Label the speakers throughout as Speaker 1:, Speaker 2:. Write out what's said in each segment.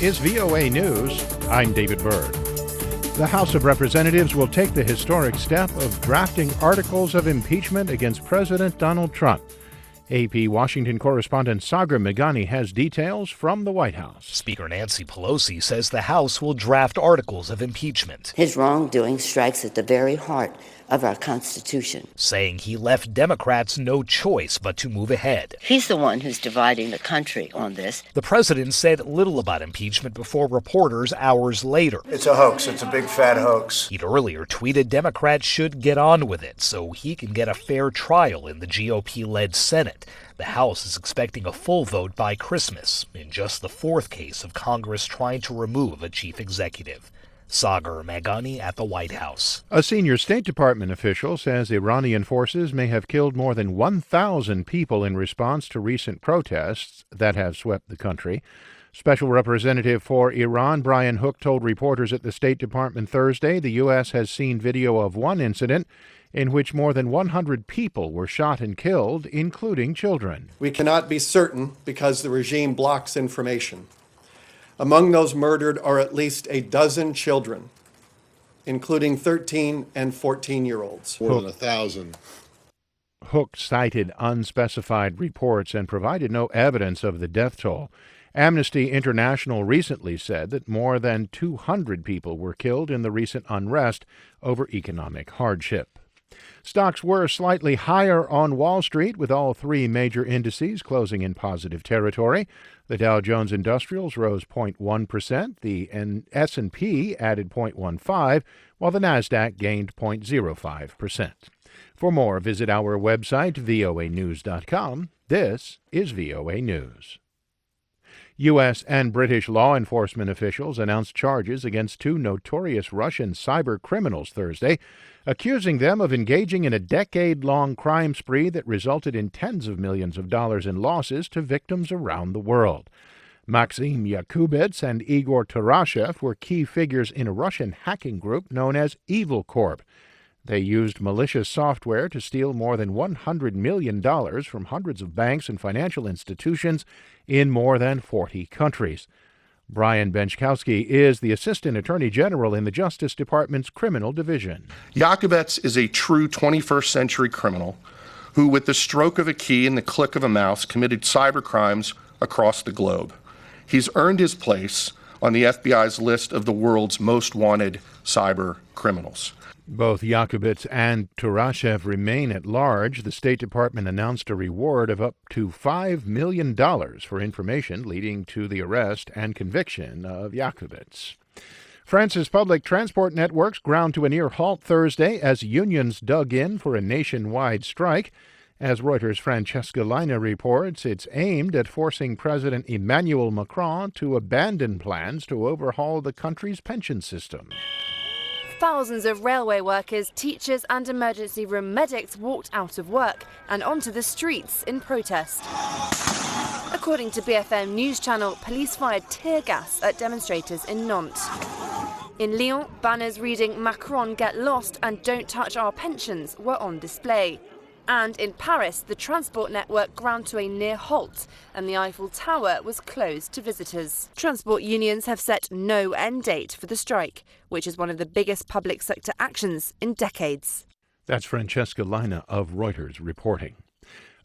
Speaker 1: is VOA News. I'm David Byrd. The House of Representatives will take the historic step of drafting articles of impeachment against President Donald Trump. AP Washington correspondent Sagar Meghani has details from the White House.
Speaker 2: Speaker Nancy Pelosi says the House will draft articles of impeachment.
Speaker 3: His wrongdoing strikes at the very heart of our Constitution,
Speaker 2: saying he left Democrats no choice but to move ahead.
Speaker 3: He's the one who's dividing the country on this.
Speaker 2: The president said little about impeachment before reporters hours later.
Speaker 4: It's a hoax. It's a big fat hoax.
Speaker 2: He'd earlier tweeted Democrats should get on with it so he can get a fair trial in the GOP-led Senate. The House is expecting a full vote by Christmas in just the fourth case of Congress trying to remove a chief executive. Sagar Meghani at the White House.
Speaker 1: A senior State Department official says Iranian forces may have killed more than 1,000 people in response to recent protests that have swept the country. Special Representative for Iran Brian Hook told reporters at the State Department Thursday the U.S. has seen video of one incident in which more than 100 people were shot and killed, including children.
Speaker 5: We cannot be certain because the regime blocks information. Among those murdered are at least a dozen children, including 13 and 14-year-olds.
Speaker 6: More than 1,000.
Speaker 1: Hook cited unspecified reports and provided no evidence of the death toll. Amnesty International recently said that more than 200 people were killed in the recent unrest over economic hardship. Stocks were slightly higher on Wall Street, with all three major indices closing in positive territory. The Dow Jones Industrials rose 0.1%, the S&P added 0.15%, while the Nasdaq gained 0.05%. For more, visit our website, voanews.com. This is VOA News. U.S. and British law enforcement officials announced charges against two notorious Russian cyber criminals Thursday, accusing them of engaging in a decade-long crime spree that resulted in tens of millions of dollars in losses to victims around the world. Maxim Yakubets and Igor Tarashev were key figures in a Russian hacking group known as Evil Corp. They used malicious software to steal more than $100 million from hundreds of banks and financial institutions in more than 40 countries. Brian Benchkowski is the Assistant Attorney General in the Justice Department's Criminal Division.
Speaker 7: Yakubets is a true 21st century criminal who, with the stroke of a key and the click of a mouse, committed cyber crimes across the globe. He's earned his place on the FBI's list of the world's most wanted cyber criminals.
Speaker 1: Both Yakubets and Tarashev remain at large. The State Department announced a reward of up to $5 million for information leading to the arrest and conviction of Yakubets. France's public transport networks ground to a near halt Thursday as unions dug in for a nationwide strike. As Reuters' Francesca Leina reports, it's aimed at forcing President Emmanuel Macron to abandon plans to overhaul the country's pension system.
Speaker 8: Thousands of railway workers, teachers and emergency room medics walked out of work and onto the streets in protest. According to BFM News Channel, police fired tear gas at demonstrators in Nantes. In Lyon, banners reading "Macron get lost" and "Don't touch our pensions" were on display. And in Paris, the transport network ground to a near halt and the Eiffel Tower was closed to visitors. Transport unions have set no end date for the strike, which is one of the biggest public sector actions in decades.
Speaker 1: That's Francesca Leina of Reuters reporting.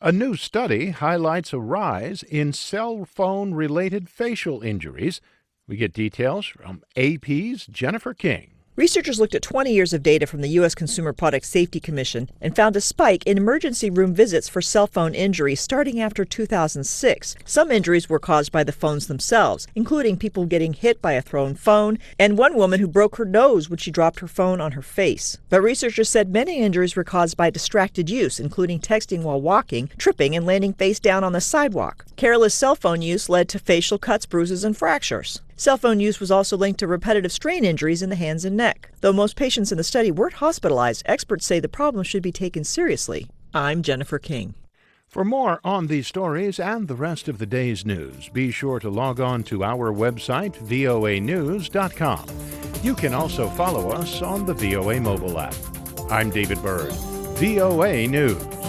Speaker 1: A new study highlights a rise in cell phone-related facial injuries. We get details from AP's Jennifer King.
Speaker 9: Researchers looked at 20 years of data from the U.S. Consumer Product Safety Commission and found a spike in emergency room visits for cell phone injuries starting after 2006. Some injuries were caused by the phones themselves, including people getting hit by a thrown phone and one woman who broke her nose when she dropped her phone on her face. But researchers said many injuries were caused by distracted use, including texting while walking, tripping, and landing face down on the sidewalk. Careless cell phone use led to facial cuts, bruises, and fractures. Cell phone use was also linked to repetitive strain injuries in the hands and neck. Though most patients in the study weren't hospitalized, experts say the problem should be taken seriously. I'm Jennifer King.
Speaker 1: For more on these stories and the rest of the day's news, be sure to log on to our website, voanews.com. You can also follow us on the VOA mobile app. I'm David Byrd, VOA News.